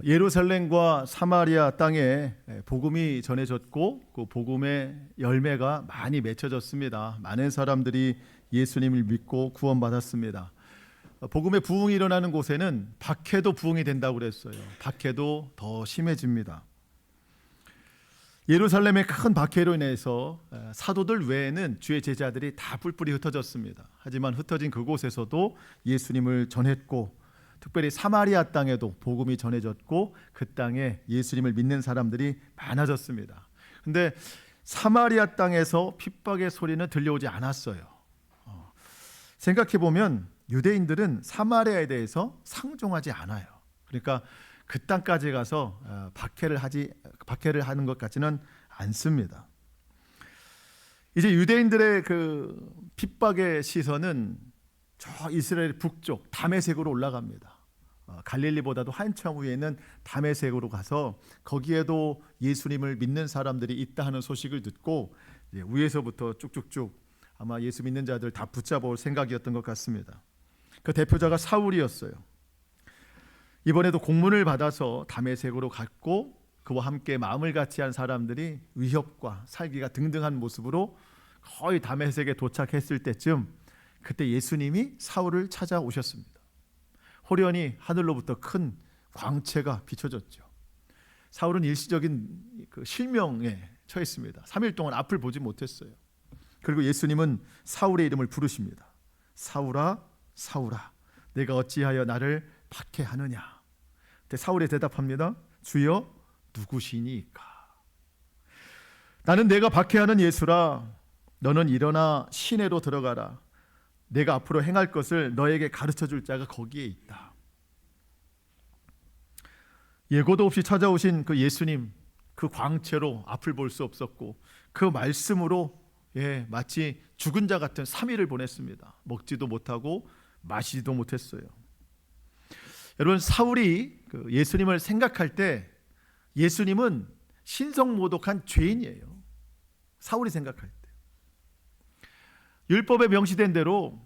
예루살렘과 사마리아 땅에 복음이 전해졌고 그 복음의 열매가 많이 맺혀졌습니다. 많은 사람들이 예수님을 믿고 구원받았습니다. 복음의 부흥이 일어나는 곳에는 박해도 부흥이 된다고 그랬어요. 박해도 더 심해집니다. 예루살렘의 큰 박해로 인해서 사도들 외에는 주의 제자들이 다 뿔뿔이 흩어졌습니다. 하지만 흩어진 그곳에서도 예수님을 전했고 특별히 사마리아 땅에도 복음이 전해졌고 그 땅에 예수님을 믿는 사람들이 많아졌습니다. 그런데 사마리아 땅에서 핍박의 소리는 들려오지 않았어요. 생각해보면 유대인들은 사마리아에 대해서 상종하지 않아요. 그러니까 그 땅까지 가서 박해를 하는 것 같지는 않습니다. 이제 유대인들의 그 핍박의 시선은 저 이스라엘 북쪽 다메섹으로 올라갑니다. 갈릴리보다도 한참 위에 있는 다메섹으로 가서 거기에도 예수님을 믿는 사람들이 있다 하는 소식을 듣고 위에서부터 쭉쭉쭉 아마 예수 믿는 자들 다 붙잡아올 생각이었던 것 같습니다. 그 대표자가 사울이었어요. 이번에도 공문을 받아서 다메섹으로 갔고 그와 함께 마음을 같이 한 사람들이 위협과 살기가 등등한 모습으로 거의 다메섹에 도착했을 때쯤 그때 예수님이 사울을 찾아오셨습니다. 호련히 하늘로부터 큰 광채가 비춰졌죠. 사울은 일시적인 그 실명에 처했습니다. 3일 동안 앞을 보지 못했어요. 그리고 예수님은 사울의 이름을 부르십니다. 사울아, 사울아, 내가 어찌하여 나를 박해하느냐. 그때 사울이 대답합니다. 주여, 누구시니까? 나는 내가 박해하는 예수라. 너는 일어나 시내로 들어가라. 내가 앞으로 행할 것을 너에게 가르쳐줄 자가 거기에 있다. 예고도 없이 찾아오신 그 예수님, 그 광채로 앞을 볼 수 없었고 그 말씀으로 마치 죽은 자 같은 3일을 보냈습니다. 먹지도 못하고 마시지도 못했어요. 여러분, 사울이 그 예수님을 생각할 때 예수님은 신성모독한 죄인이에요. 사울이 생각할 때 율법에 명시된 대로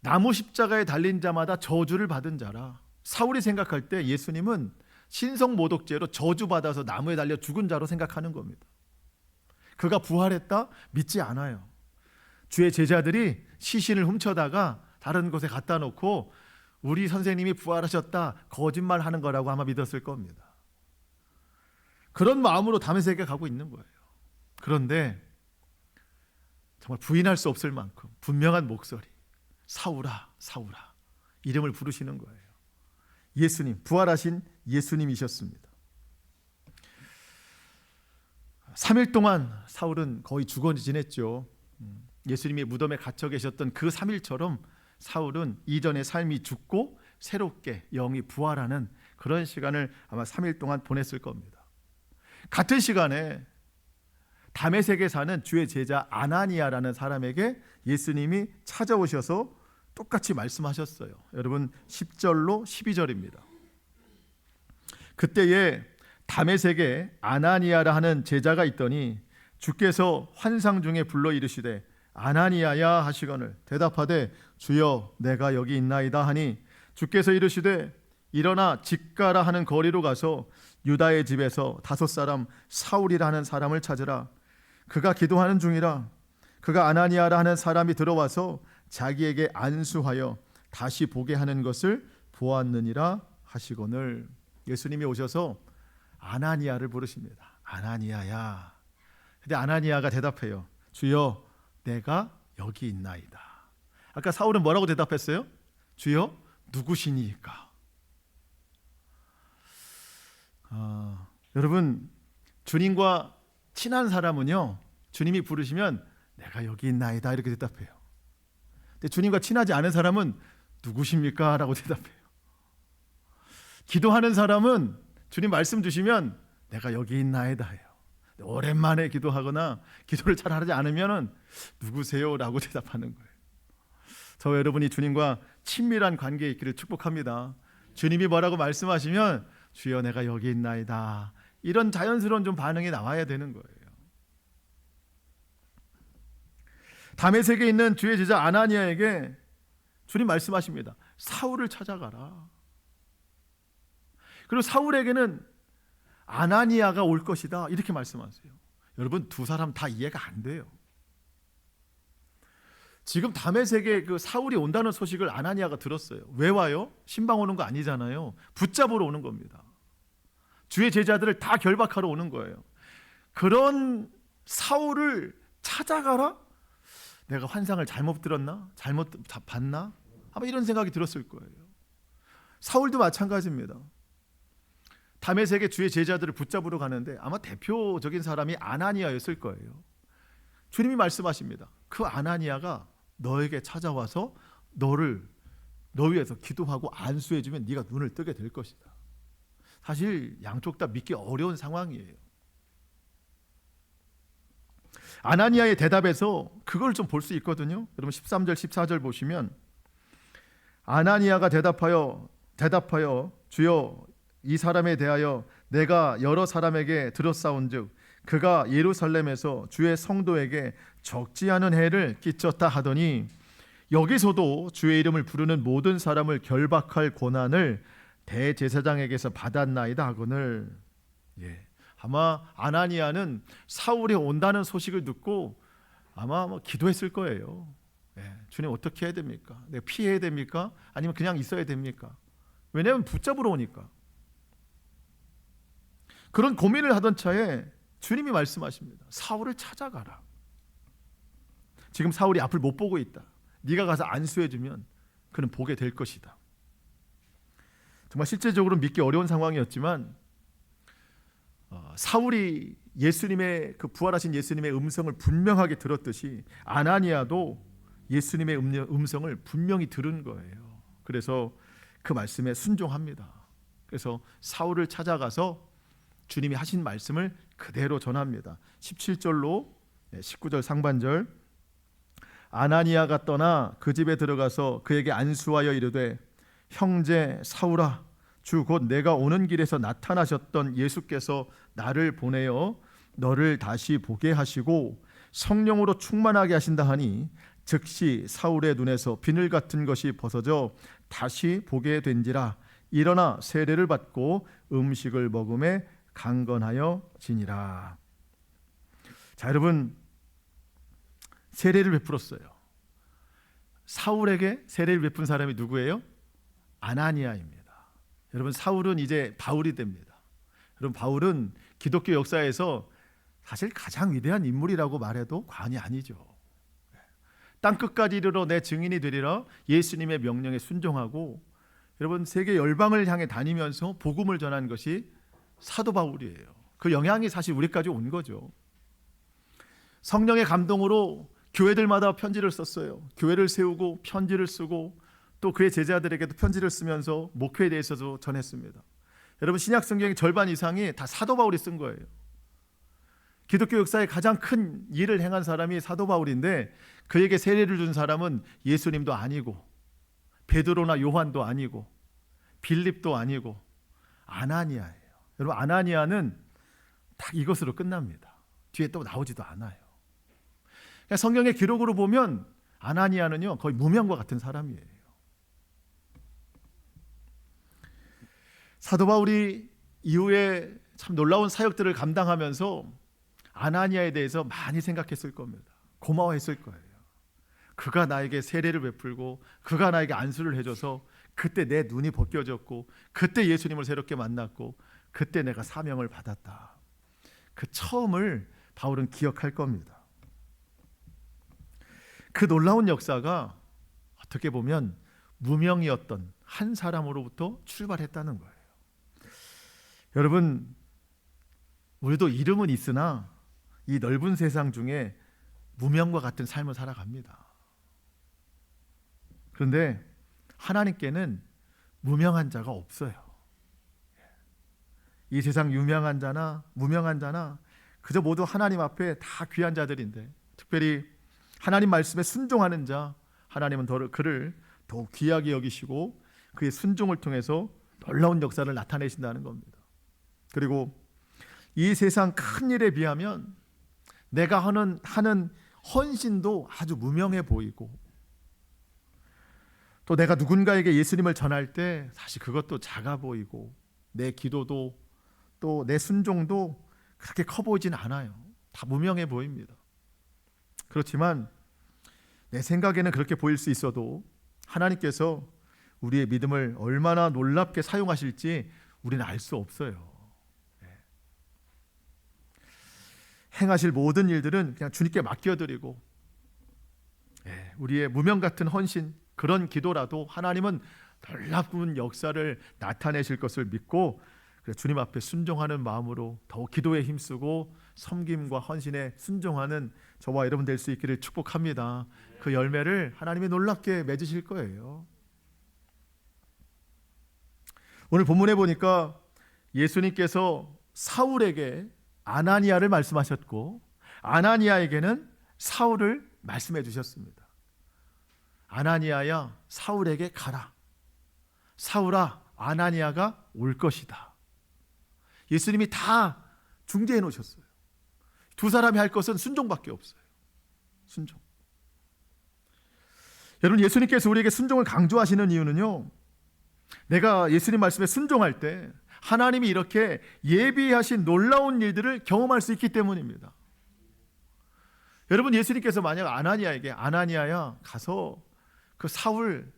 나무 십자가에 달린 자마다 저주를 받은 자라. 사울이 생각할 때 예수님은 신성모독죄로 저주받아서 나무에 달려 죽은 자로 생각하는 겁니다. 그가 부활했다? 믿지 않아요. 주의 제자들이 시신을 훔쳐다가 다른 곳에 갖다 놓고 우리 선생님이 부활하셨다 거짓말하는 거라고 아마 믿었을 겁니다. 그런 마음으로 다메섹에 가고 있는 거예요. 그런데 정말 부인할 수 없을 만큼 분명한 목소리, 사울아, 사울아, 이름을 부르시는 거예요. 예수님, 부활하신 예수님이셨습니다. 3일 동안 사울은 거의 죽어 지냈죠. 예수님이 무덤에 갇혀 계셨던 그 3일처럼 사울은 이전의 삶이 죽고 새롭게 영이 부활하는 그런 시간을 아마 3일 동안 보냈을 겁니다. 같은 시간에 다메섹에 사는 주의 제자 아나니아라는 사람에게 예수님이 찾아오셔서 똑같이 말씀하셨어요. 여러분 10절로 12절입니다. 그때에 다메섹에 아나니아라 하는 제자가 있더니 주께서 환상 중에 불러 이르시되 아나니아야 하시거늘 대답하되 주여 내가 여기 있나이다 하니 주께서 이르시되 일어나 직가라 하는 거리로 가서 유다의 집에서 5사람 사울이라 하는 사람을 찾으라. 그가 기도하는 중이라. 그가 아나니아라 하는 사람이 들어와서 자기에게 안수하여 다시 보게 하는 것을 보았느니라 하시거늘. 예수님이 오셔서 아나니아를 부르십니다. 아나니아야. 근데 아나니아가 대답해요. 주여 내가 여기 있나이다. 아까 사울은 뭐라고 대답했어요? 주여 누구시니까? 여러분, 주님과 친한 사람은요 주님이 부르시면 내가 여기 있나이다 이렇게 대답해요. 근데 주님과 친하지 않은 사람은 누구십니까? 라고 대답해요. 기도하는 사람은 주님 말씀 주시면 내가 여기 있나이다 해요. 오랜만에 기도하거나 기도를 잘 하지 않으면 누구세요? 라고 대답하는 거예요. 저 여러분이 주님과 친밀한 관계에 있기를 축복합니다. 주님이 뭐라고 말씀하시면 주여 내가 여기 있나이다, 이런 자연스러운 좀 반응이 나와야 되는 거예요. 다메섹에 있는 주의 제자 아나니아에게 주님 말씀하십니다. 사울을 찾아가라. 그리고 사울에게는 아나니아가 올 것이다 이렇게 말씀하세요. 여러분, 두 사람 다 이해가 안 돼요. 지금 다메섹에 그 사울이 온다는 소식을 아나니아가 들었어요. 왜 와요? 신방 오는 거 아니잖아요. 붙잡으러 오는 겁니다. 주의 제자들을 다 결박하러 오는 거예요. 그런 사울을 찾아가라? 내가 환상을 잘못 들었나? 잘못 봤나? 아마 이런 생각이 들었을 거예요. 사울도 마찬가지입니다. 다메섹의 주의 제자들을 붙잡으러 가는데 아마 대표적인 사람이 아나니아였을 거예요. 주님이 말씀하십니다. 그 아나니아가 너에게 찾아와서 너 위해서 기도하고 안수해주면 네가 눈을 뜨게 될 것이다. 사실 양쪽 다 믿기 어려운 상황이에요. 아나니아의 대답에서 그걸 좀 볼 수 있거든요. 여러분 13절 14절 보시면 아나니아가 대답하여 주여 이 사람에 대하여 내가 여러 사람에게 들었사온즉 그가 예루살렘에서 주의 성도에게 적지 않은 해를 끼쳤다 하더니 여기서도 주의 이름을 부르는 모든 사람을 결박할 권한을 대제사장에게서 받았나이다 하거늘. 아마 아나니아는 사울이 온다는 소식을 듣고 아마 기도했을 거예요. 주님 어떻게 해야 됩니까? 내가 피해야 됩니까? 아니면 그냥 있어야 됩니까? 왜냐하면 붙잡으러 오니까. 그런 고민을 하던 차에 주님이 말씀하십니다. 사울을 찾아가라. 지금 사울이 앞을 못 보고 있다. 네가 가서 안수해주면 그는 보게 될 것이다. 정말 실제적으로 믿기 어려운 상황이었지만 사울이 예수님의 그 부활하신 예수님의 음성을 분명하게 들었듯이 아나니아도 예수님의 음성을 분명히 들은 거예요. 그래서 그 말씀에 순종합니다. 그래서 사울을 찾아가서 주님이 하신 말씀을 그대로 전합니다. 17절로 19절 상반절 아나니아가 떠나 그 집에 들어가서 그에게 안수하여 이르되 형제 사울아 주 곧 내가 오는 길에서 나타나셨던 예수께서 나를 보내어 너를 다시 보게 하시고 성령으로 충만하게 하신다 하니 즉시 사울의 눈에서 비늘 같은 것이 벗어져 다시 보게 된지라. 일어나 세례를 받고 음식을 먹음에 강건하여 지니라. 자, 여러분, 세례를 베풀었어요. 사울에게 세례를 베푼 사람이 누구예요? 아나니아입니다. 여러분, 사울은 이제 바울이 됩니다. 여러분, 바울은 기독교 역사에서 사실 가장 위대한 인물이라고 말해도 과언이 아니죠. 땅끝까지 이르러 내 증인이 되리라 예수님의 명령에 순종하고 여러분, 세계 열방을 향해 다니면서 복음을 전한 것이 사도 바울이에요. 그 영향이 사실 우리까지 온 거죠. 성령의 감동으로 교회들마다 편지를 썼어요. 교회를 세우고 편지를 쓰고 또 그의 제자들에게도 편지를 쓰면서 목회에 대해서도 전했습니다. 여러분, 신약 성경의 절반 이상이 다 사도 바울이 쓴 거예요. 기독교 역사에 가장 큰 일을 행한 사람이 사도 바울인데 그에게 세례를 준 사람은 예수님도 아니고 베드로나 요한도 아니고 빌립도 아니고 아나니아예요. 여러분, 아나니아는 딱 이것으로 끝납니다. 뒤에 또 나오지도 않아요. 성경의 기록으로 보면 아나니아는요 거의 무명과 같은 사람이에요. 사도 바울이 이후에 참 놀라운 사역들을 감당하면서 아나니아에 대해서 많이 생각했을 겁니다. 고마워했을 거예요. 그가 나에게 세례를 베풀고 그가 나에게 안수를 해줘서 그때 내 눈이 벗겨졌고 그때 예수님을 새롭게 만났고 그때 내가 사명을 받았다. 그 처음을 바울은 기억할 겁니다. 그 놀라운 역사가 어떻게 보면 무명이었던 한 사람으로부터 출발했다는 거예요. 여러분, 우리도 이름은 있으나 이 넓은 세상 중에 무명과 같은 삶을 살아갑니다. 그런데 하나님께는 무명한 자가 없어요. 이 세상 유명한 자나 무명한 자나 그저 모두 하나님 앞에 다 귀한 자들인데 특별히 하나님 말씀에 순종하는 자, 하나님은 그를 더욱 귀하게 여기시고 그의 순종을 통해서 놀라운 역사를 나타내신다는 겁니다. 그리고 이 세상 큰 일에 비하면 내가 하는 헌신도 아주 무명해 보이고 또 내가 누군가에게 예수님을 전할 때 사실 그것도 작아 보이고 내 기도도 또 내 순종도 그렇게 커 보이진 않아요. 다 무명해 보입니다. 그렇지만 내 생각에는 그렇게 보일 수 있어도 하나님께서 우리의 믿음을 얼마나 놀랍게 사용하실지 우리는 알 수 없어요. 행하실 모든 일들은 그냥 주님께 맡겨드리고 우리의 무명 같은 헌신, 그런 기도라도 하나님은 놀라운 역사를 나타내실 것을 믿고 주님 앞에 순종하는 마음으로 더욱 기도에 힘쓰고 섬김과 헌신에 순종하는 저와 여러분 될 수 있기를 축복합니다. 그 열매를 하나님이 놀랍게 맺으실 거예요. 오늘 본문에 보니까 예수님께서 사울에게 아나니아를 말씀하셨고 아나니아에게는 사울을 말씀해 주셨습니다. 아나니아야, 사울에게 가라. 사울아, 아나니아가 올 것이다. 예수님이 다 중재해 놓으셨어요. 두 사람이 할 것은 순종밖에 없어요. 순종. 여러분, 예수님께서 우리에게 순종을 강조하시는 이유는요, 내가 예수님 말씀에 순종할 때 하나님이 이렇게 예비하신 놀라운 일들을 경험할 수 있기 때문입니다. 여러분, 예수님께서 만약 아나니아에게 아나니아야 가서 그 사울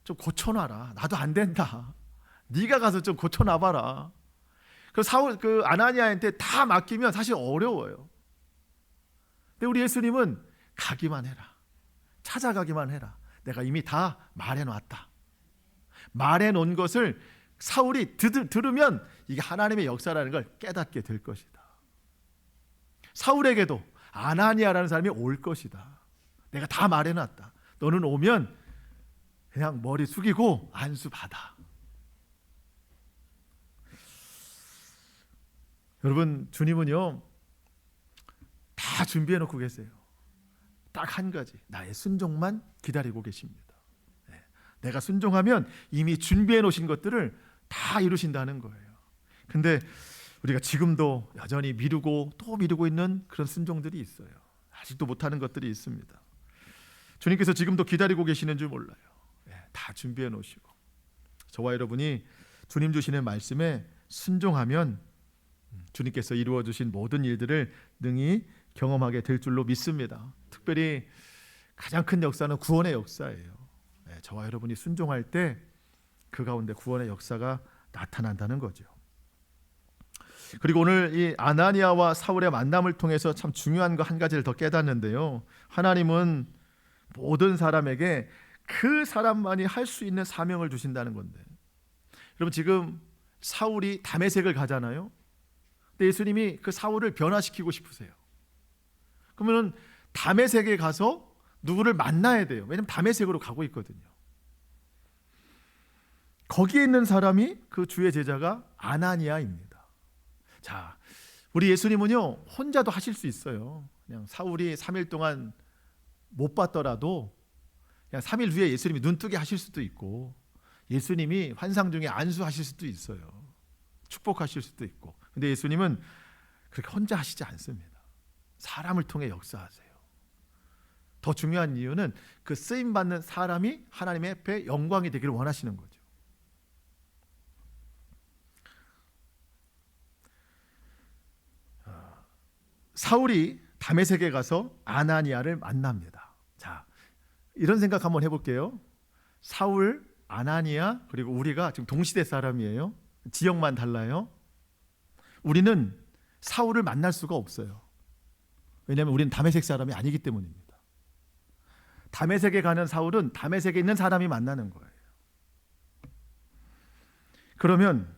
좀 고쳐놔라. 나도 안 된다. 네가 가서 좀 고쳐놔봐라. 그 사울, 그 아나니아한테 다 맡기면 사실 어려워요. 근데 우리 예수님은 가기만 해라. 찾아가기만 해라. 내가 이미 다 말해놨다. 말해놓은 것을 사울이 들으면 이게 하나님의 역사라는 걸 깨닫게 될 것이다. 사울에게도 아나니아라는 사람이 올 것이다. 내가 다 말해놨다. 너는 오면 그냥 머리 숙이고 안수 받아. 여러분, 주님은요 다 준비해놓고 계세요. 딱 한 가지, 나의 순종만 기다리고 계십니다. 내가 순종하면 이미 준비해 놓으신 것들을 다 이루신다는 거예요. 근데 우리가 지금도 여전히 미루고 또 미루고 있는 그런 순종들이 있어요. 아직도 못하는 것들이 있습니다. 주님께서 지금도 기다리고 계시는 줄 몰라요. 다 준비해 놓으시고 저와 여러분이 주님 주시는 말씀에 순종하면 주님께서 이루어 주신 모든 일들을 능히 경험하게 될 줄로 믿습니다. 특별히 가장 큰 역사는 구원의 역사예요. 저와 여러분이 순종할 때 그 가운데 구원의 역사가 나타난다는 거죠. 그리고 오늘 이 아나니아와 사울의 만남을 통해서 참 중요한 거 한 가지를 더 깨닫는데요. 하나님은 모든 사람에게 그 사람만이 할 수 있는 사명을 주신다는 건데, 여러분 지금 사울이 다메섹을 가잖아요. 근데 예수님이 그 사울을 변화시키고 싶으세요. 그러면 다메섹에 가서 누구를 만나야 돼요. 왜냐하면 다메섹으로 가고 있거든요. 거기에 있는 사람이 그 주의 제자가 아나니아입니다. 자, 우리 예수님은요 혼자도 하실 수 있어요. 그냥 사울이 3일 동안 못 봤더라도 그냥 3일 후에 예수님이 눈뜨게 하실 수도 있고, 예수님이 환상 중에 안수하실 수도 있어요. 축복하실 수도 있고. 근데 예수님은 그렇게 혼자 하시지 않습니다. 사람을 통해 역사하세요. 더 중요한 이유는 그 쓰임 받는 사람이 하나님의 앞에 영광이 되기를 원하시는 거죠. 사울이 다메섹에 가서 아나니아를 만납니다. 자, 이런 생각 한번 해볼게요. 사울, 아나니아, 그리고 우리가 지금 동시대 사람이에요. 지역만 달라요. 우리는 사울을 만날 수가 없어요. 왜냐하면 우리는 다메섹 사람이 아니기 때문입니다. 다메섹에 가는 사울은 다메섹에 있는 사람이 만나는 거예요. 그러면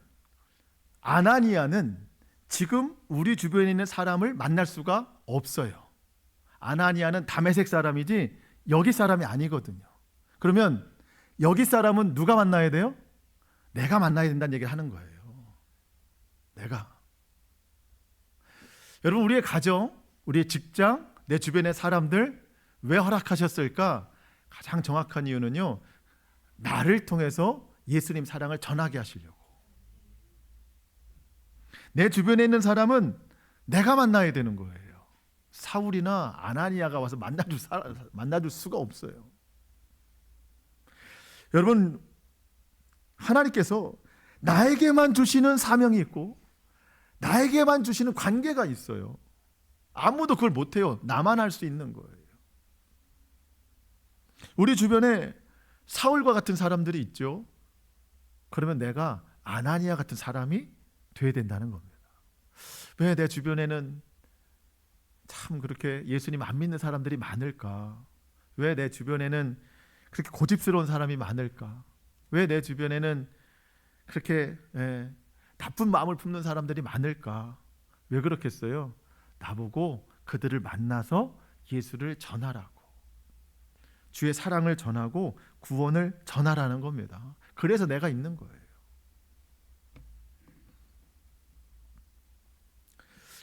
아나니아는 지금 우리 주변에 있는 사람을 만날 수가 없어요. 아나니아는 다메섹 사람이지 여기 사람이 아니거든요. 그러면 여기 사람은 누가 만나야 돼요? 내가 만나야 된다는 얘기를 하는 거예요. 내가. 여러분, 우리의 가정, 우리의 직장, 내 주변의 사람들 왜 허락하셨을까? 가장 정확한 이유는요, 나를 통해서 예수님 사랑을 전하게 하시려고. 내 주변에 있는 사람은 내가 만나야 되는 거예요. 사울이나 아나니아가 와서 만나줄 수가 없어요. 여러분, 하나님께서 나에게만 주시는 사명이 있고 나에게만 주시는 관계가 있어요. 아무도 그걸 못해요. 나만 할 수 있는 거예요. 우리 주변에 사울과 같은 사람들이 있죠. 그러면 내가 아나니아 같은 사람이 돼야 된다는 겁니다. 왜 내 주변에는 참 그렇게 예수님 안 믿는 사람들이 많을까? 왜 내 주변에는 그렇게 고집스러운 사람이 많을까? 왜 내 주변에는 그렇게 나쁜 마음을 품는 사람들이 많을까? 왜 그렇겠어요? 나보고 그들을 만나서 예수를 전하라고, 주의 사랑을 전하고 구원을 전하라는 겁니다. 그래서 내가 있는 거예요.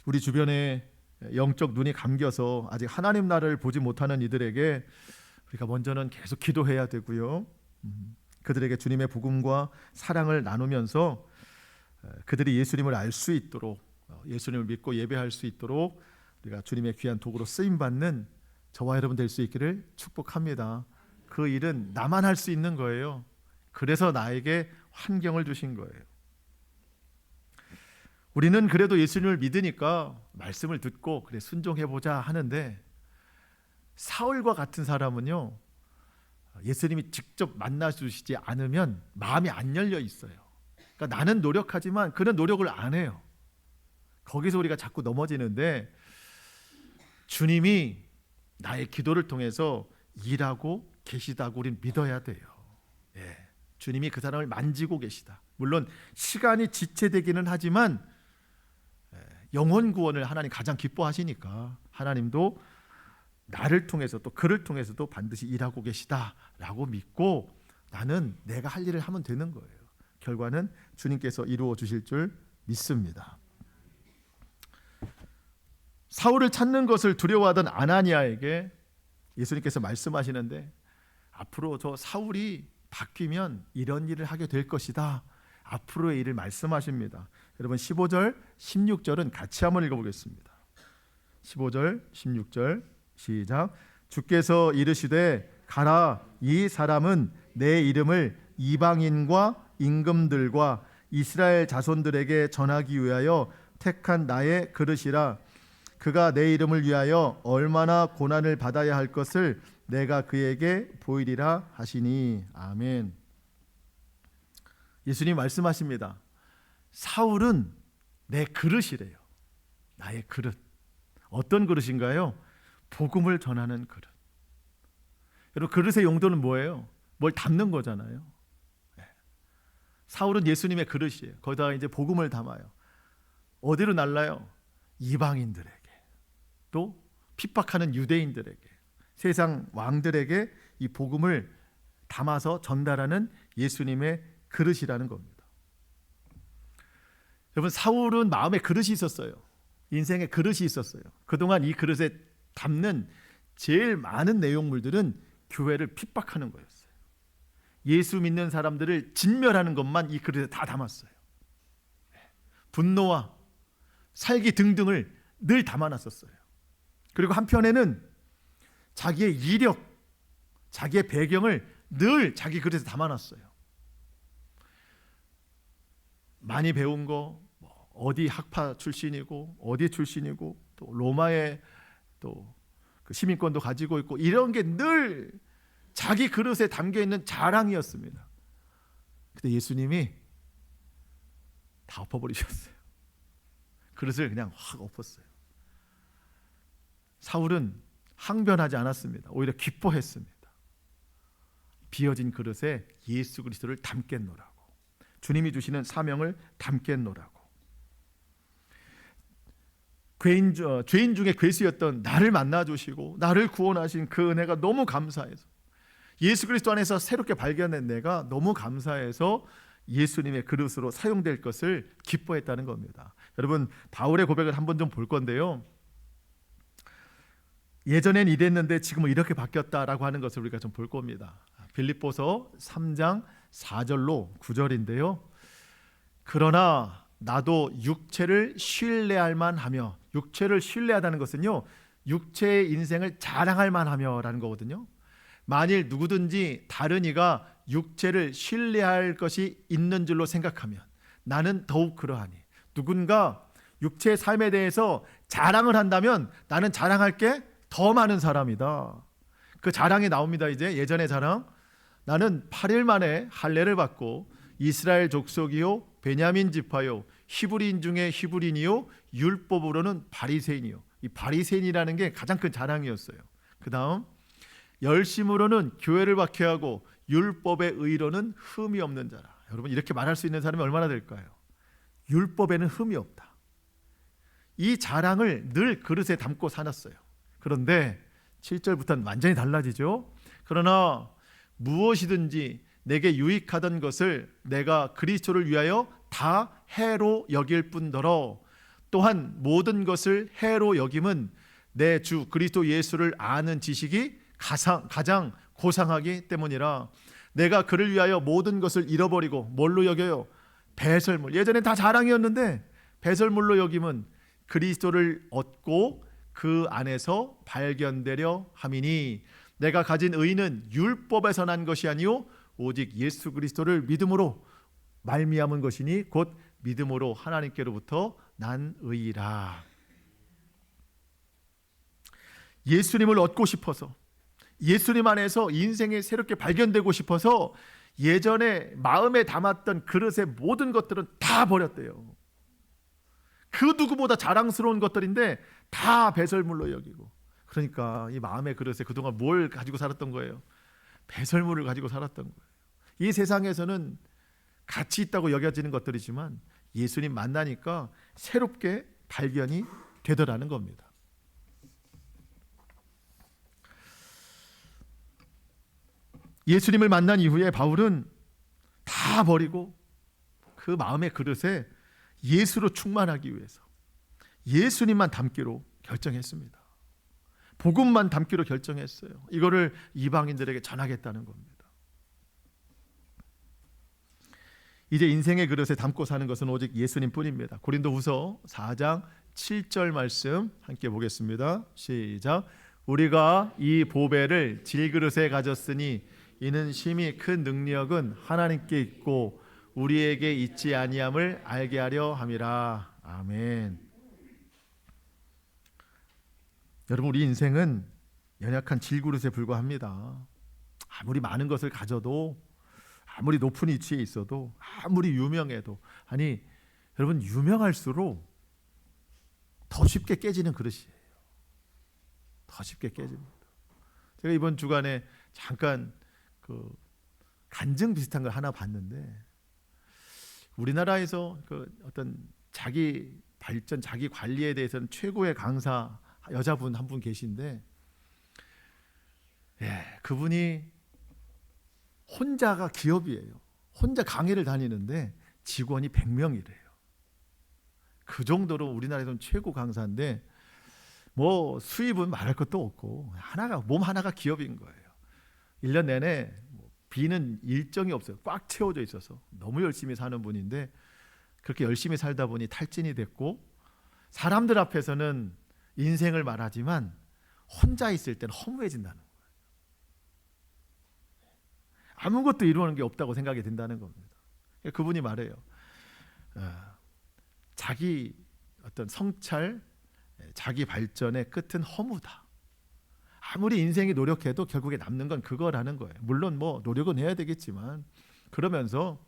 우리 주변에 영적 눈이 감겨서 아직 하나님 나라를 보지 못하는 이들에게 우리가 먼저는 계속 기도해야 되고요. 그들에게 주님의 복음과 사랑을 나누면서 그들이 예수님을 알 수 있도록, 예수님을 믿고 예배할 수 있도록 우리가 주님의 귀한 도구로 쓰임받는 저와 여러분 될 수 있기를 축복합니다. 그 일은 나만 할 수 있는 거예요. 그래서 나에게 환경을 주신 거예요. 우리는 그래도 예수님을 믿으니까 말씀을 듣고 그래 순종해보자 하는데, 사울과 같은 사람은요, 예수님이 직접 만나주시지 않으면 마음이 안 열려 있어요. 그러니까 나는 노력하지만 그는 노력을 안 해요. 거기서 우리가 자꾸 넘어지는데, 주님이 나의 기도를 통해서 일하고 계시다고 우리는 믿어야 돼요. 주님이 그 사람을 만지고 계시다. 물론 시간이 지체되기는 하지만 영혼 구원을 하나님 가장 기뻐하시니까 하나님도 나를 통해서 또 그를 통해서도 반드시 일하고 계시다라고 믿고 나는 내가 할 일을 하면 되는 거예요. 결과는 주님께서 이루어 주실 줄 믿습니다. 사울을 찾는 것을 두려워하던 아나니아에게 예수님께서 말씀하시는데, 앞으로 저 사울이 바뀌면 이런 일을 하게 될 것이다. 앞으로의 일을 말씀하십니다. 여러분 15절, 16절은 같이 한번 읽어보겠습니다. 15절, 16절 시작. 주께서 이르시되 가라, 이 사람은 내 이름을 이방인과 임금들과 이스라엘 자손들에게 전하기 위하여 택한 나의 그릇이라. 그가 내 이름을 위하여 얼마나 고난을 받아야 할 것을 내가 그에게 보이리라 하시니. 아멘. 예수님 말씀하십니다. 사울은 내 그릇이래요. 나의 그릇. 어떤 그릇인가요? 복음을 전하는 그릇. 여러분, 그릇의 용도는 뭐예요? 뭘 담는 거잖아요. 사울은 예수님의 그릇이에요. 거기다가 이제 복음을 담아요. 어디로 날라요? 이방인들에게, 또 핍박하는 유대인들에게, 세상 왕들에게 이 복음을 담아서 전달하는 예수님의 그릇이라는 겁니다. 여러분, 사울은 마음에 그릇이 있었어요. 인생에 그릇이 있었어요. 그동안 이 그릇에 담는 제일 많은 내용물들은 교회를 핍박하는 거였어요. 예수 믿는 사람들을 진멸하는 것만 이 그릇에 다 담았어요. 분노와 살기 등등을 늘 담아놨었어요. 그리고 한편에는 자기의 이력, 자기의 배경을 늘 자기 그릇에 담아놨어요. 많이 배운 거, 어디 학파 출신이고 어디 출신이고, 또 로마의 또 그 시민권도 가지고 있고, 이런 게 늘 자기 그릇에 담겨 있는 자랑이었습니다. 근데 예수님이 다 엎어버리셨어요. 그릇을 그냥 확 엎었어요. 사울은 항변하지 않았습니다. 오히려 기뻐했습니다. 비어진 그릇에 예수 그리스도를 담겠노라고, 주님이 주시는 사명을 담겠노라고. 죄인 중에 괴수였던 나를 만나주시고 나를 구원하신 그 은혜가 너무 감사해서, 예수 그리스도 안에서 새롭게 발견된 내가 너무 감사해서 예수님의 그릇으로 사용될 것을 기뻐했다는 겁니다. 여러분, 바울의 고백을 한번 좀 볼 건데요, 예전엔 이랬는데 지금은 이렇게 바뀌었다라고 하는 것을 우리가 좀 볼 겁니다. 빌립보서 3장 4절로 9절인데요. 그러나 나도 육체를 신뢰할 만하며, 육체를 신뢰하다는 것은요, 육체의 인생을 자랑할 만하며라는 거거든요. 만일 누구든지 다른 이가 육체를 신뢰할 것이 있는 줄로 생각하면, 나는 더욱 그러하니. 누군가 육체의 삶에 대해서 자랑을 한다면 나는 자랑할 게 더 많은 사람이다. 그 자랑이 나옵니다. 이제 예전의 자랑. 나는 8일 만에 할례를 받고 이스라엘 족속이요 베냐민 지파요 히브리인 중에 히브리인이요 율법으로는 바리새인이요. 이 바리새인이라는 게 가장 큰 자랑이었어요. 그 다음 열심으로는 교회를 박해하고 율법의 의로는 흠이 없는 자라. 여러분, 이렇게 말할 수 있는 사람이 얼마나 될까요? 율법에는 흠이 없다. 이 자랑을 늘 그릇에 담고 살았어요. 그런데 7절부터는 완전히 달라지죠. 그러나 무엇이든지 내게 유익하던 것을 내가 그리스도를 위하여 다 해로 여길 뿐더러 또한 모든 것을 해로 여김은 내 주 그리스도 예수를 아는 지식이 가장 고상하기 때문이라. 내가 그를 위하여 모든 것을 잃어버리고 뭘로 여겨요? 배설물. 예전에 다 자랑이었는데 배설물로 여김은 그리스도를 얻고 그 안에서 발견되려 함이니 내가 가진 의는 율법에서 난 것이 아니요 오직 예수 그리스도를 믿음으로 말미암은 것이니 곧 믿음으로 하나님께로부터 난 의라. 예수님을 얻고 싶어서, 예수님 안에서 인생이 새롭게 발견되고 싶어서 예전에 마음에 담았던 그릇의 모든 것들은 다 버렸대요. 그 누구보다 자랑스러운 것들인데 다 배설물로 여기고. 그러니까 이 마음의 그릇에 그동안 뭘 가지고 살았던 거예요? 배설물을 가지고 살았던 거예요. 이 세상에서는 가치 있다고 여겨지는 것들이지만 예수님 만나니까 새롭게 발견이 되더라는 겁니다. 예수님을 만난 이후에 바울은 다 버리고 그 마음의 그릇에 예수로 충만하기 위해서 예수님만 담기로 결정했습니다. 복음만 담기로 결정했어요. 이거를 이방인들에게 전하겠다는 겁니다. 이제 인생의 그릇에 담고 사는 것은 오직 예수님뿐입니다. 고린도후서 4장 7절 말씀 함께 보겠습니다. 시작. 우리가 이 보배를 질그릇에 가졌으니 이는 심히 큰 능력은 하나님께 있고 우리에게 있지 아니함을 알게 하려 함이라. 아멘. 여러분, 우리 인생은 연약한 질그릇에 불과합니다. 아무리 많은 것을 가져도, 아무리 높은 위치에 있어도, 아무리 유명해도, 아니 여러분, 유명할수록 더 쉽게 깨지는 그릇이에요. 더 쉽게 깨집니다. 제가 이번 주간에 잠깐 그 간증 비슷한 걸 하나 봤는데, 우리나라에서 그 어떤 자기 발전, 자기 관리에 대해서는 최고의 강사 여자분 한 분 계신데, 그분이 혼자가 기업이에요. 혼자 강의를 다니는데 직원이 100명이래요. 그 정도로 우리나라에서는 최고 강사인데, 뭐 수입은 말할 것도 없고 몸 하나가 기업인 거예요. 1년 내내 비는 일정이 없어요. 꽉 채워져 있어서 너무 열심히 사는 분인데, 그렇게 열심히 살다 보니 탈진이 됐고, 사람들 앞에서는 인생을 말하지만 혼자 있을 때는 허무해진다는 거예요. 아무것도 이루는 게 없다고 생각이 든다는 겁니다. 그분이 말해요. 자기 어떤 성찰, 자기 발전의 끝은 허무다. 아무리 인생이 노력해도 결국에 남는 건 그거라는 거예요. 물론 뭐 노력은 해야 되겠지만, 그러면서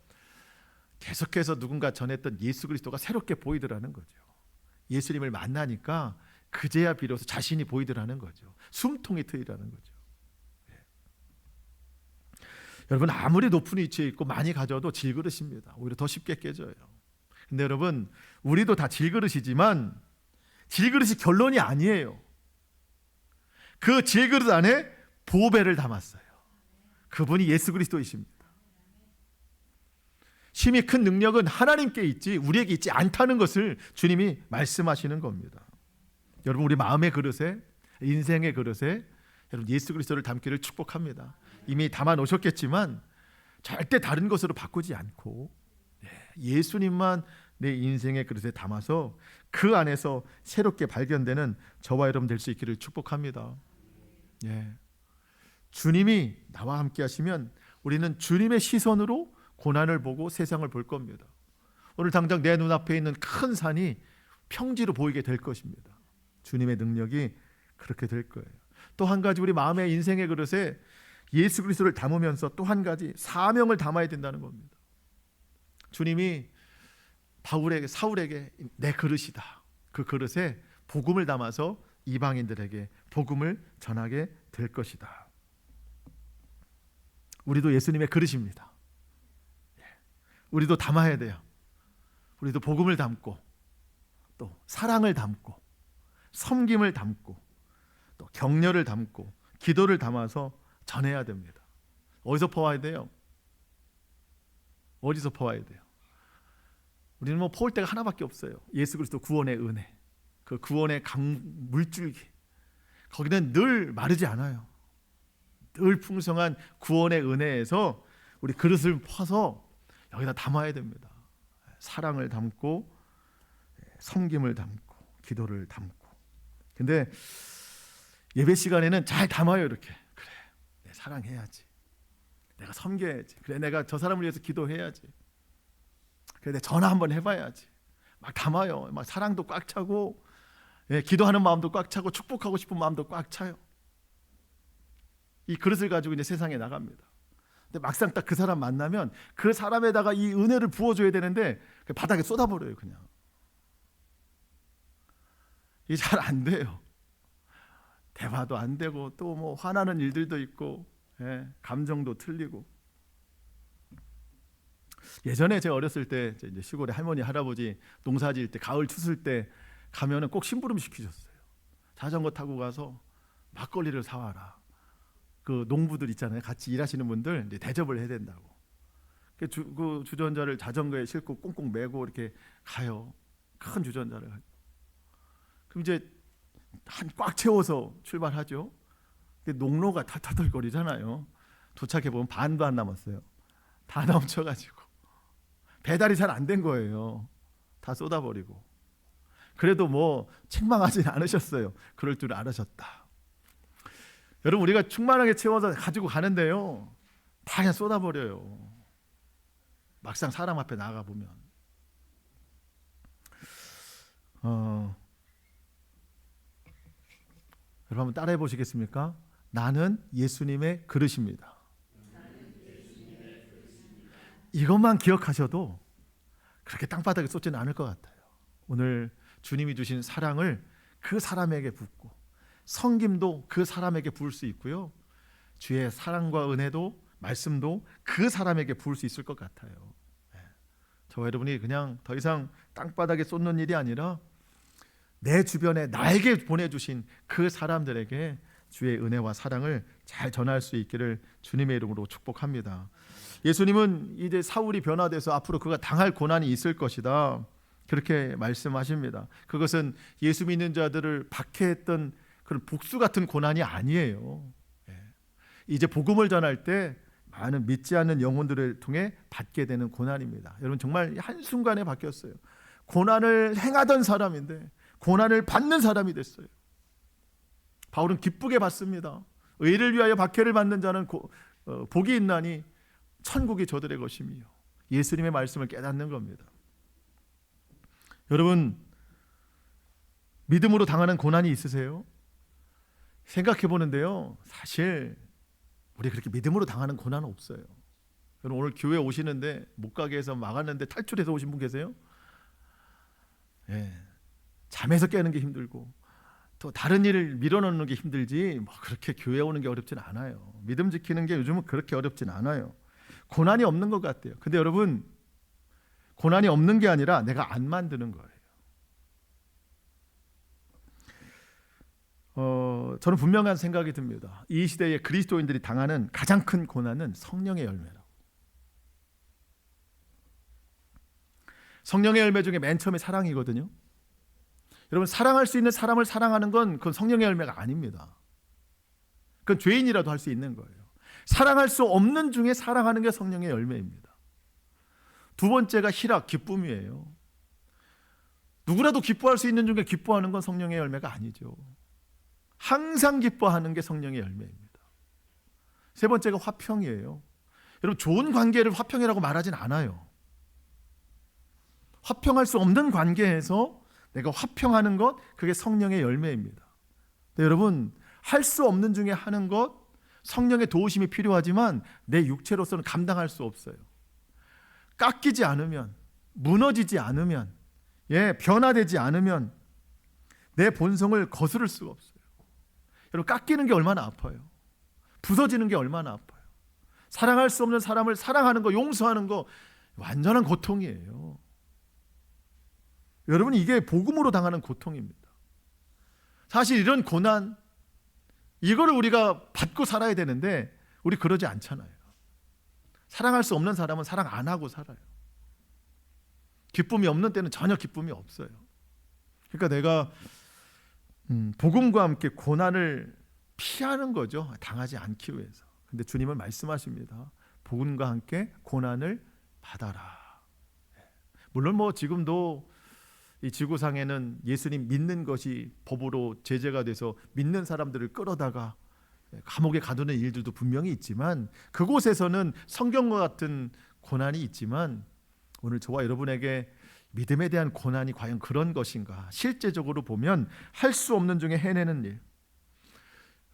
계속해서 누군가 전했던 예수 그리스도가 새롭게 보이더라는 거죠. 예수님을 만나니까 그제야 비로소 자신이 보이더라는 거죠. 숨통이 트이라는 거죠. 여러분, 아무리 높은 위치에 있고 많이 가져도 질그릇입니다. 오히려 더 쉽게 깨져요. 근데 여러분, 우리도 다 질그릇이지만 질그릇이 결론이 아니에요. 그 질그릇 안에 보배를 담았어요. 그분이 예수 그리스도이십니다. 심히 큰 능력은 하나님께 있지 우리에게 있지 않다는 것을 주님이 말씀하시는 겁니다. 여러분, 우리 마음의 그릇에, 인생의 그릇에 여러분 예수 그리스도를 담기를 축복합니다. 이미 담아 놓으셨겠지만 절대 다른 것으로 바꾸지 않고 예수님만 내 인생의 그릇에 담아서 그 안에서 새롭게 발견되는 저와 여러분 될 수 있기를 축복합니다. 주님이 나와 함께 하시면 우리는 주님의 시선으로 고난을 보고 세상을 볼 겁니다. 오늘 당장 내 눈앞에 있는 큰 산이 평지로 보이게 될 것입니다. 주님의 능력이 그렇게 될 거예요. 또 한 가지 우리 마음의 인생의 그릇에 예수 그리스도를 담으면서 또 한 가지 사명을 담아야 된다는 겁니다. 주님이 사울에게 내 그릇이다. 그 그릇에 복음을 담아서 이방인들에게 복음을 전하게 될 것이다. 우리도 예수님의 그릇입니다. 우리도 담아야 돼요. 우리도 복음을 담고 또 사랑을 담고 섬김을 담고 또 격려를 담고 기도를 담아서 전해야 됩니다. 어디서 퍼와야 돼요? 어디서 퍼와야 돼요? 우리는 퍼올 데가 하나밖에 없어요. 예수 그리스도 구원의 은혜, 그 구원의 물줄기, 거기는 늘 마르지 않아요. 늘 풍성한 구원의 은혜에서 우리 그릇을 퍼서 여기다 담아야 됩니다. 사랑을 담고 섬김을 담고 기도를 담고. 근데 예배 시간에는 잘 담아요. 이렇게 그래, 내 사랑해야지, 내가 섬겨야지, 그래 내가 저 사람을 위해서 기도해야지, 그래 내 전화 한번 해봐야지. 막 담아요. 막 사랑도 꽉 차고, 기도하는 마음도 꽉 차고, 축복하고 싶은 마음도 꽉 차요. 이 그릇을 가지고 이제 세상에 나갑니다. 근데 막상 딱 그 사람 만나면 그 사람에다가 이 은혜를 부어줘야 되는데 바닥에 쏟아버려요. 그냥 이게 잘 안 돼요. 대화도 안 되고 또 화나는 일들도 있고, 감정도 틀리고. 예전에 제가 어렸을 때 이제 시골에 할머니 할아버지 농사 지을 때 가을 추술 때 가면은 꼭 심부름 시키셨어요. 자전거 타고 가서 막걸리를 사와라. 그 농부들 있잖아요. 같이 일하시는 분들 이제 대접을 해야 된다고. 그 주전자를 자전거에 싣고 꽁꽁 메고 이렇게 가요. 큰 주전자를. 그럼 이제 꽉 채워서 출발하죠. 농로가 다 터덜거리잖아요. 도착해 보면 반도 안 남았어요. 다 넘쳐가지고 배달이 잘 안 된 거예요. 다 쏟아버리고. 그래도 책망하지 않으셨어요. 그럴 줄 알으셨다. 여러분, 우리가 충만하게 채워서 가지고 가는데요, 다 그냥 쏟아버려요. 막상 사람 앞에 나가 보면. 여러분 한번 따라해 보시겠습니까? 나는 예수님의 그릇입니다. 이것만 기억하셔도 그렇게 땅바닥에 쏟지는 않을 것 같아요. 오늘 주님이 주신 사랑을 그 사람에게 붓고, 섬김도 그 사람에게 부을 수 있고요, 주의 사랑과 은혜도 말씀도 그 사람에게 부을 수 있을 것 같아요. 저와 여러분이 그냥 더 이상 땅바닥에 쏟는 일이 아니라 내 주변에 나에게 보내주신 그 사람들에게 주의 은혜와 사랑을 잘 전할 수 있기를 주님의 이름으로 축복합니다. 예수님은 이제 사울이 변화돼서 앞으로 그가 당할 고난이 있을 것이다, 그렇게 말씀하십니다. 그것은 예수 믿는 자들을 박해했던 그런 복수 같은 고난이 아니에요. 이제 복음을 전할 때 많은 믿지 않는 영혼들을 통해 받게 되는 고난입니다. 여러분, 정말 한순간에 바뀌었어요. 고난을 행하던 사람인데 고난을 받는 사람이 됐어요. 바울은 기쁘게 받습니다. 의를 위하여 박해를 받는 자는 복이 있나니 천국이 저들의 것이며, 예수님의 말씀을 깨닫는 겁니다. 여러분, 믿음으로 당하는 고난이 있으세요? 생각해 보는데요, 사실 우리 그렇게 믿음으로 당하는 고난은 없어요. 여러분, 오늘 교회 오시는데 못 가게 해서 막았는데 탈출해서 오신 분 계세요? 잠에서 깨는 게 힘들고 또 다른 일을 밀어넣는 게 힘들지 그렇게 교회 오는 게 어렵진 않아요. 믿음 지키는 게 요즘은 그렇게 어렵진 않아요. 고난이 없는 것 같아요. 근데 여러분, 고난이 없는 게 아니라 내가 안 만드는 거예요. 저는 분명한 생각이 듭니다. 이 시대에 그리스도인들이 당하는 가장 큰 고난은 성령의 열매라고. 성령의 열매 중에 맨 처음에 사랑이거든요. 여러분, 사랑할 수 있는 사람을 사랑하는 건 그건 성령의 열매가 아닙니다. 그건 죄인이라도 할 수 있는 거예요. 사랑할 수 없는 중에 사랑하는 게 성령의 열매입니다. 두 번째가 희락, 기쁨이에요. 누구라도 기뻐할 수 있는 중에 기뻐하는 건 성령의 열매가 아니죠. 항상 기뻐하는 게 성령의 열매입니다. 세 번째가 화평이에요. 여러분, 좋은 관계를 화평이라고 말하진 않아요. 화평할 수 없는 관계에서 내가 화평하는 것, 그게 성령의 열매입니다. 네, 여러분, 할 수 없는 중에 하는 것, 성령의 도우심이 필요하지만 내 육체로서는 감당할 수 없어요. 깎이지 않으면, 무너지지 않으면, 변화되지 않으면 내 본성을 거스를 수가 없어요. 여러분, 깎이는 게 얼마나 아파요. 부서지는 게 얼마나 아파요. 사랑할 수 없는 사람을 사랑하는 거, 용서하는 거 완전한 고통이에요. 여러분, 이게 복음으로 당하는 고통입니다. 사실 이런 고난, 이거를 우리가 받고 살아야 되는데 우리 그러지 않잖아요. 사랑할 수 없는 사람은 사랑 안 하고 살아요. 기쁨이 없는 때는 전혀 기쁨이 없어요. 그러니까 내가 복음과 함께 고난을 피하는 거죠. 당하지 않기 위해서. 근데 주님은 말씀하십니다. 복음과 함께 고난을 받아라. 물론 지금도 이 지구상에는 예수님 믿는 것이 법으로 제재가 돼서 믿는 사람들을 끌어다가 감옥에 가두는 일들도 분명히 있지만, 그곳에서는 성경과 같은 고난이 있지만, 오늘 저와 여러분에게 믿음에 대한 고난이 과연 그런 것인가, 실제적으로 보면 할 수 없는 중에 해내는 일.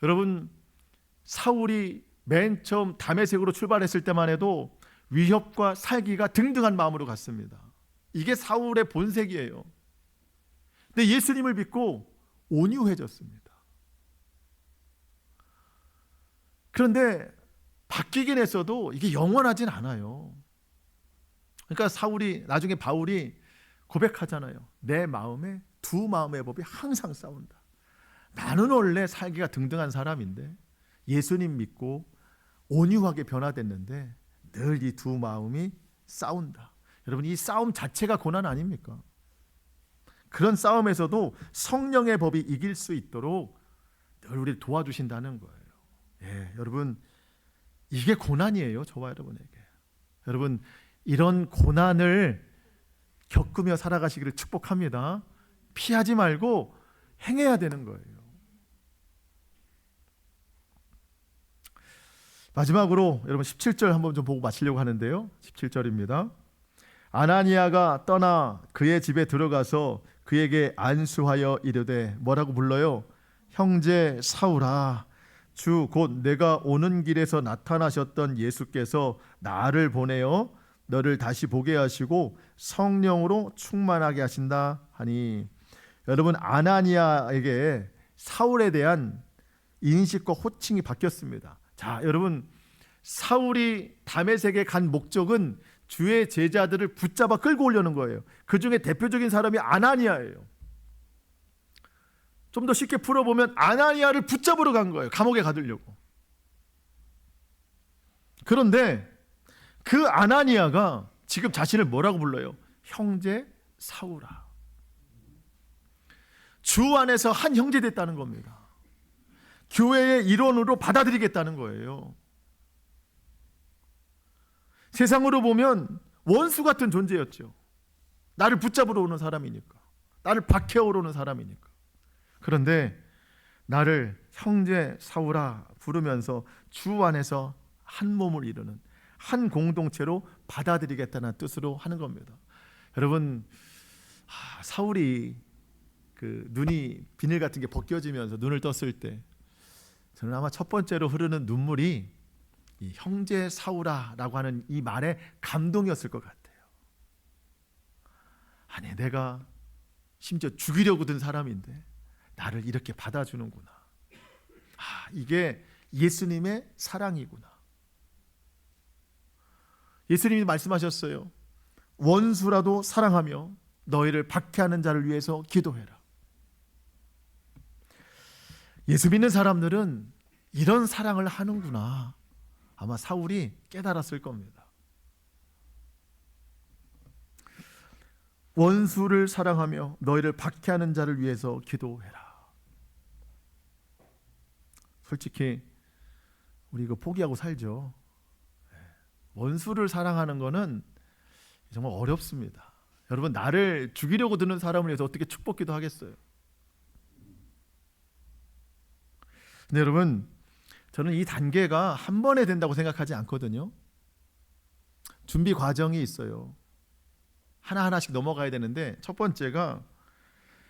여러분, 사울이 맨 처음 다메섹으로 출발했을 때만 해도 위협과 살기가 등등한 마음으로 갔습니다. 이게 사울의 본색이에요. 근데 예수님을 믿고 온유해졌습니다. 그런데 바뀌긴 했어도 이게 영원하진 않아요. 그러니까 나중에 바울이 고백하잖아요. 내 마음에 두 마음의 법이 항상 싸운다. 나는 원래 살기가 등등한 사람인데 예수님 믿고 온유하게 변화됐는데 늘 이 두 마음이 싸운다. 여러분, 이 싸움 자체가 고난 아닙니까? 그런 싸움에서도 성령의 법이 이길 수 있도록 늘 우리를 도와주신다는 거예요. 여러분, 이게 고난이에요. 저와 여러분에게. 여러분, 이런 고난을 겪으며 살아가시기를 축복합니다. 피하지 말고 행해야 되는 거예요. 마지막으로 여러분 17절 한번 좀 보고 마치려고 하는데요. 17절입니다. 아나니아가 떠나 그의 집에 들어가서 그에게 안수하여 이르되, 뭐라고 불러요? 형제 사울아, 주 곧 내가 오는 길에서 나타나셨던 예수께서 나를 보내어 너를 다시 보게 하시고 성령으로 충만하게 하신다 하니. 여러분, 아나니아에게 사울에 대한 인식과 호칭이 바뀌었습니다. 자, 여러분, 사울이 다메섹에 간 목적은 주의 제자들을 붙잡아 끌고 오려는 거예요. 그 중에 대표적인 사람이 아나니아예요. 좀 더 쉽게 풀어보면 아나니아를 붙잡으러 간 거예요. 감옥에 가두려고. 그런데 그 아나니아가 지금 자신을 뭐라고 불러요? 형제 사울아. 주 안에서 한 형제 됐다는 겁니다. 교회의 일원으로 받아들이겠다는 거예요. 세상으로 보면 원수 같은 존재였죠. 나를 붙잡으러 오는 사람이니까, 나를 박해오러 오는 사람이니까. 그런데 나를 형제 사울아 부르면서 주 안에서 한 몸을 이루는 한 공동체로 받아들이겠다는 뜻으로 하는 겁니다. 여러분, 사울이 그 눈이 비늘 같은 게 벗겨지면서 눈을 떴을 때 저는 아마 첫 번째로 흐르는 눈물이 이 형제 사울아라고 하는 이 말에 감동이었을 것 같아요. 아니, 내가 심지어 죽이려고 든 사람인데 나를 이렇게 받아주는구나. 이게 예수님의 사랑이구나. 예수님이 말씀하셨어요. 원수라도 사랑하며 너희를 박해하는 자를 위해서 기도해라. 예수 믿는 사람들은 이런 사랑을 하는구나. 아마 사울이 깨달았을 겁니다. 원수를 사랑하며 너희를 박해하는 자를 위해서 기도해라. 솔직히 우리 이거 포기하고 살죠. 원수를 사랑하는 거는 정말 어렵습니다. 여러분, 나를 죽이려고 드는 사람을 위해서 어떻게 축복기도 하겠어요? 근데 여러분, 저는 이 단계가 한 번에 된다고 생각하지 않거든요. 준비 과정이 있어요. 하나하나씩 넘어가야 되는데, 첫 번째가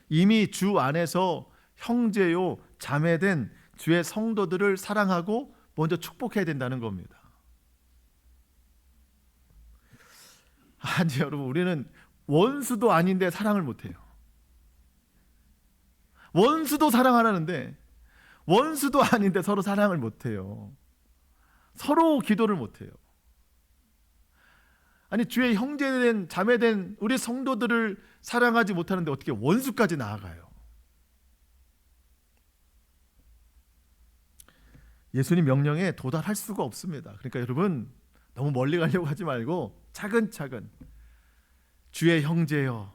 이미 주 안에서 형제요 자매된 주의 성도들을 사랑하고 먼저 축복해야 된다는 겁니다. 아니 여러분, 우리는 원수도 아닌데 사랑을 못해요. 원수도 사랑하라는데 원수도 아닌데 서로 사랑을 못해요. 서로 기도를 못해요. 아니 주의 형제된 자매된 우리 성도들을 사랑하지 못하는데 어떻게 원수까지 나아가요? 예수님 명령에 도달할 수가 없습니다. 그러니까 여러분, 너무 멀리 가려고 하지 말고 차근차근 주의 형제여,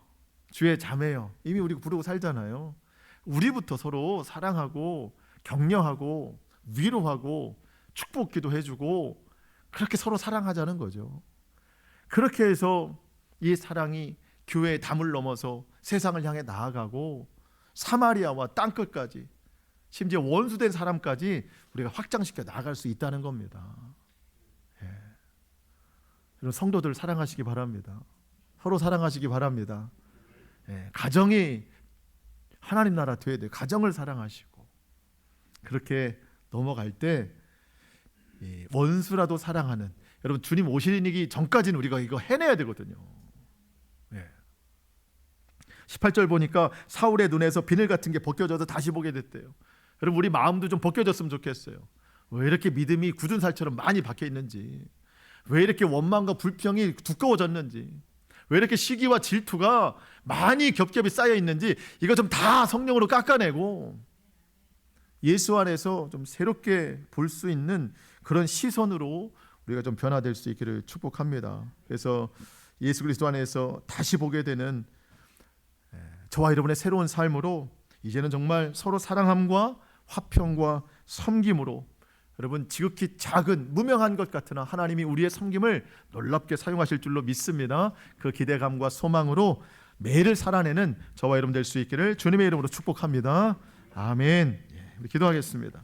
주의 자매여, 이미 우리 부르고 살잖아요. 우리부터 서로 사랑하고 격려하고 위로하고 축복 기도해주고 그렇게 서로 사랑하자는 거죠. 그렇게 해서 이 사랑이 교회의 담을 넘어서 세상을 향해 나아가고 사마리아와 땅끝까지, 심지어 원수된 사람까지 우리가 확장시켜 나아갈 수 있다는 겁니다. 여러분, 성도들 사랑하시기 바랍니다. 서로 사랑하시기 바랍니다. 가정이 하나님 나라 돼야 돼요. 가정을 사랑하시고 그렇게 넘어갈 때 원수라도 사랑하는, 여러분 주님 오시기 전까지는 우리가 이거 해내야 되거든요. 18절 보니까 사울의 눈에서 비늘 같은 게 벗겨져서 다시 보게 됐대요. 여러분, 우리 마음도 좀 벗겨졌으면 좋겠어요. 왜 이렇게 믿음이 굳은 살처럼 많이 박혀 있는지, 왜 이렇게 원망과 불평이 두꺼워졌는지, 왜 이렇게 시기와 질투가 많이 겹겹이 쌓여 있는지, 이거 좀 다 성령으로 깎아내고 예수 안에서 좀 새롭게 볼 수 있는 그런 시선으로 우리가 좀 변화될 수 있기를 축복합니다. 그래서 예수 그리스도 안에서 다시 보게 되는 저와 여러분의 새로운 삶으로 이제는 정말 서로 사랑함과 화평과 섬김으로, 여러분 지극히 작은 무명한 것 같으나 하나님이 우리의 섬김을 놀랍게 사용하실 줄로 믿습니다. 그 기대감과 소망으로 매일을 살아내는 저와 여러분 될 수 있기를 주님의 이름으로 축복합니다. 아멘. 우리 기도하겠습니다.